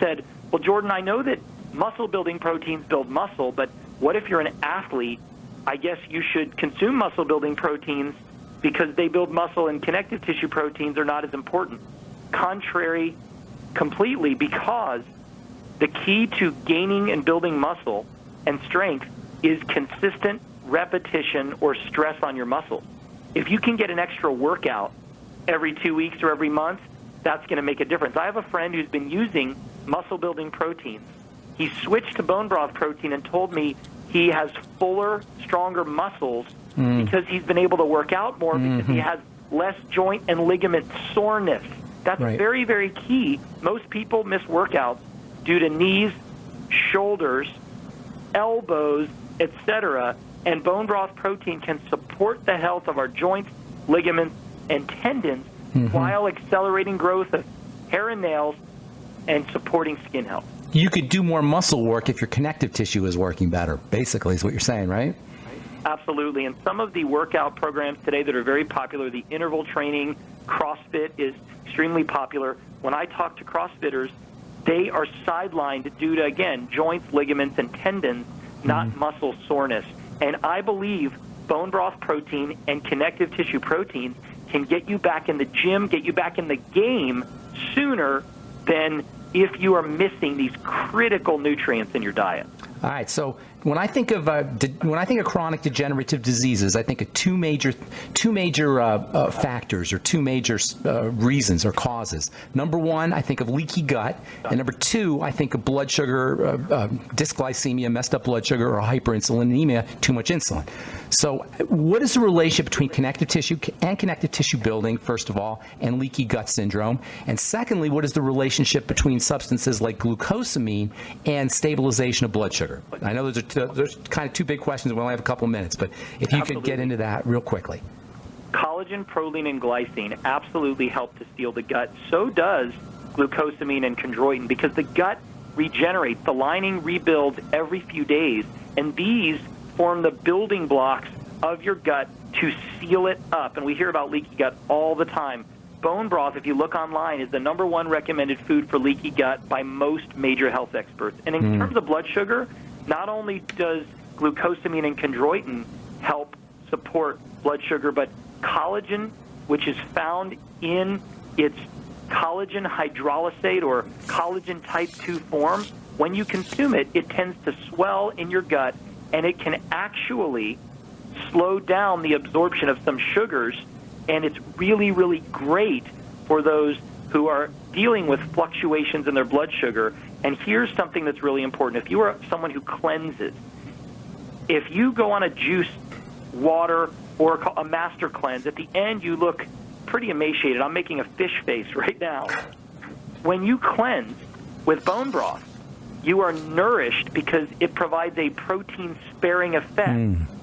said, well, Jordan, I know that muscle-building proteins build muscle, but what if you're an athlete? I guess you should consume muscle-building proteins because they build muscle, and connective tissue proteins are not as important. Contrary completely, because the key to gaining and building muscle and strength is consistent repetition or stress on your muscles. If you can get an extra workout every 2 weeks or every month, that's going to make a difference. I have a friend who's been using muscle-building proteins. He switched to bone broth protein and told me he has fuller, stronger muscles because he's been able to work out more because he has less joint and ligament soreness. That's very, very key. Most people miss workouts due to knees, shoulders, elbows, etc., and bone broth protein can support the health of our joints, ligaments, and tendons while accelerating growth of hair and nails and supporting skin health. You could do more muscle work if your connective tissue is working better, basically, is what you're saying, right? Absolutely. And some of the workout programs today that are very popular, the interval training, CrossFit is extremely popular. When I talk to CrossFitters, they are sidelined due to, again, joints, ligaments, and tendons, not muscle soreness. And I believe bone broth protein and connective tissue proteins can get you back in the gym, get you back in the game sooner than if you are missing these critical nutrients in your diet. All right. So when I think of chronic degenerative diseases, I think of two major factors or two major reasons or causes. Number one, I think of leaky gut, and number two, I think of blood sugar, dysglycemia, messed up blood sugar, or hyperinsulinemia, too much insulin. So what is the relationship between connective tissue and connective tissue building, first of all, and leaky gut syndrome? And secondly, what is the relationship between substances like glucosamine and stabilization of blood sugar? I know there's kind of two big questions. We only have a couple of minutes, but if you could get into that real quickly. Collagen, proline, and glycine absolutely help to seal the gut. So does glucosamine and chondroitin, because the gut regenerates. The lining rebuilds every few days, and these form the building blocks of your gut to seal it up. And we hear about leaky gut all the time. Bone broth, if you look online, is the #1 recommended food for leaky gut by most major health experts. And in terms of blood sugar, not only does glucosamine and chondroitin help support blood sugar, but collagen, which is found in its collagen hydrolysate or collagen type 2 form, when you consume it, it tends to swell in your gut, and it can actually slow down the absorption of some sugars. And it's really, really great for those who are dealing with fluctuations in their blood sugar. And here's something that's really important. If you are someone who cleanses, if you go on a juice, water, or a master cleanse, at the end you look pretty emaciated. I'm making a fish face right now. When you cleanse with bone broth, you are nourished because it provides a protein-sparing effect,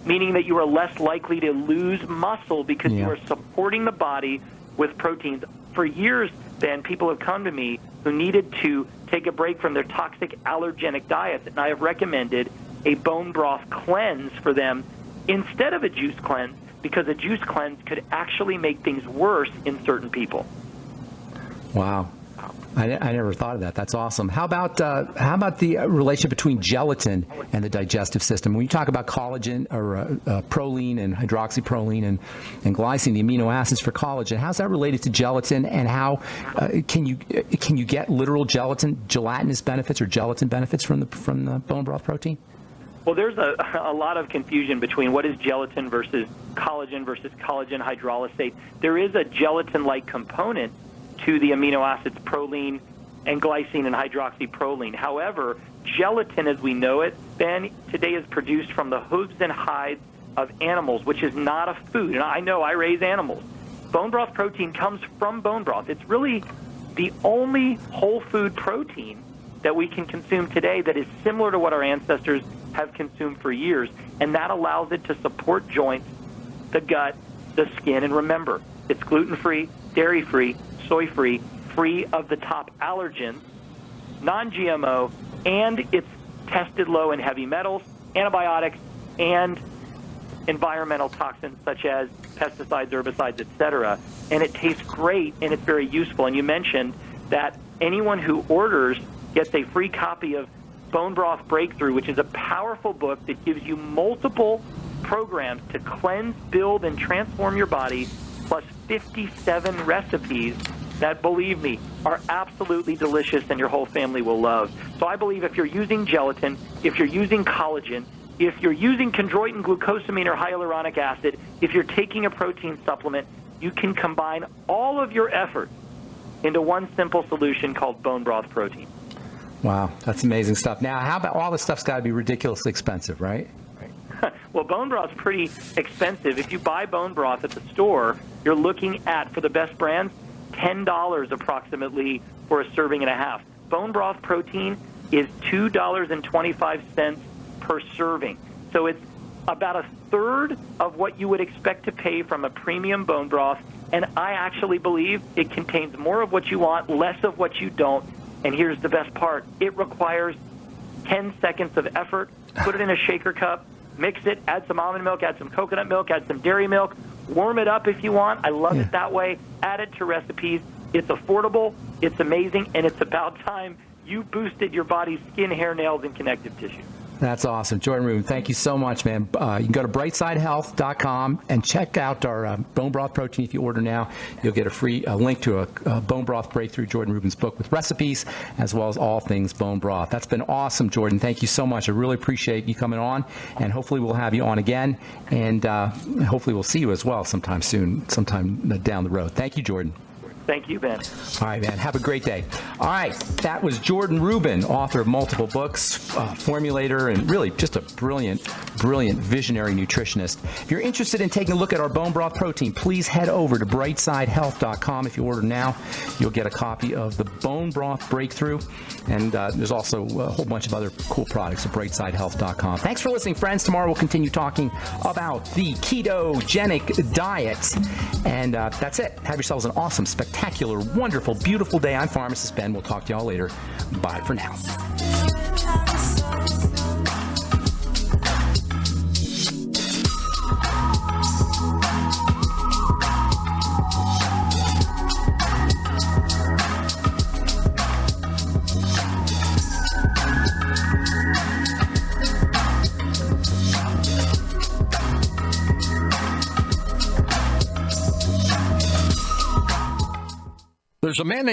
meaning that you are less likely to lose muscle because you are supporting the body with proteins. For years, Ben, people have come to me who needed to take a break from their toxic allergenic diets, and I have recommended a bone broth cleanse for them instead of a juice cleanse, because a juice cleanse could actually make things worse in certain people. Wow. I never thought of that. That's awesome. How about the relationship between gelatin and the digestive system? When you talk about collagen or proline and hydroxyproline and glycine, the amino acids for collagen, how's that related to gelatin? And how can you get literal gelatinous benefits or gelatin benefits from the bone broth protein? Well, there's a lot of confusion between what is gelatin versus collagen hydrolysate. There is a gelatin-like component to the amino acids proline and glycine and hydroxyproline. However, gelatin as we know it, Ben, today is produced from the hooves and hides of animals, which is not a food. And I know I raise animals. Bone broth protein comes from bone broth. It's really the only whole food protein that we can consume today that is similar to what our ancestors have consumed for years, and that allows it to support joints, the gut, the skin. And remember, it's gluten-free, dairy-free, soy-free, free of the top allergens, non-GMO, and it's tested low in heavy metals, antibiotics, and environmental toxins such as pesticides, herbicides, etc. And it tastes great, and it's very useful. And you mentioned that anyone who orders gets a free copy of Bone Broth Breakthrough, which is a powerful book that gives you multiple programs to cleanse, build, and transform your body, plus 57 recipes that, believe me, are absolutely delicious and your whole family will love. So I believe if you're using gelatin, if you're using collagen, if you're using chondroitin, glucosamine, or hyaluronic acid, if you're taking a protein supplement, you can combine all of your effort into one simple solution called Bone Broth Protein. Wow, that's amazing stuff. Now, how about all this stuff's got to be ridiculously expensive, right? Well, bone broth's pretty expensive. If you buy bone broth at the store, you're looking at, for the best brands, $10 approximately for a serving and a half. Bone broth protein is $2.25 per serving. So it's about a third of what you would expect to pay from a premium bone broth, and I actually believe it contains more of what you want, less of what you don't. And here's the best part. It requires 10 seconds of effort. Put it in a shaker cup, mix it, add some almond milk, add some coconut milk, add some dairy milk, warm it up if you want. I love it that way. Add it to recipes. It's affordable, it's amazing, and it's about time you boosted your body's skin, hair, nails, and connective tissue. That's awesome. Jordan Rubin, thank you so much, man. You can go to brightsidehealth.com and check out our bone broth protein. If you order now, you'll get a free link to a bone broth breakthrough, Jordan Rubin's book, with recipes as well as all things bone broth. That's been awesome, Jordan. Thank you so much. I really appreciate you coming on, and hopefully we'll have you on again, and hopefully we'll see you as well sometime soon, sometime down the road. Thank you, Jordan. Thank you, Ben. All right, man. Have a great day. All right. That was Jordan Rubin, author of multiple books, formulator, and really just a brilliant visionary nutritionist. If you're interested in taking a look at our bone broth protein, please head over to brightsidehealth.com. If you order now, you'll get a copy of the Bone Broth Breakthrough. And there's also a whole bunch of other cool products at brightsidehealth.com. Thanks for listening, friends. Tomorrow we'll continue talking about the ketogenic diet. And that's it. Have yourselves an awesome, spectacular, wonderful, beautiful day. I'm Pharmacist Ben. We'll talk to y'all later. Bye for now. There's a man named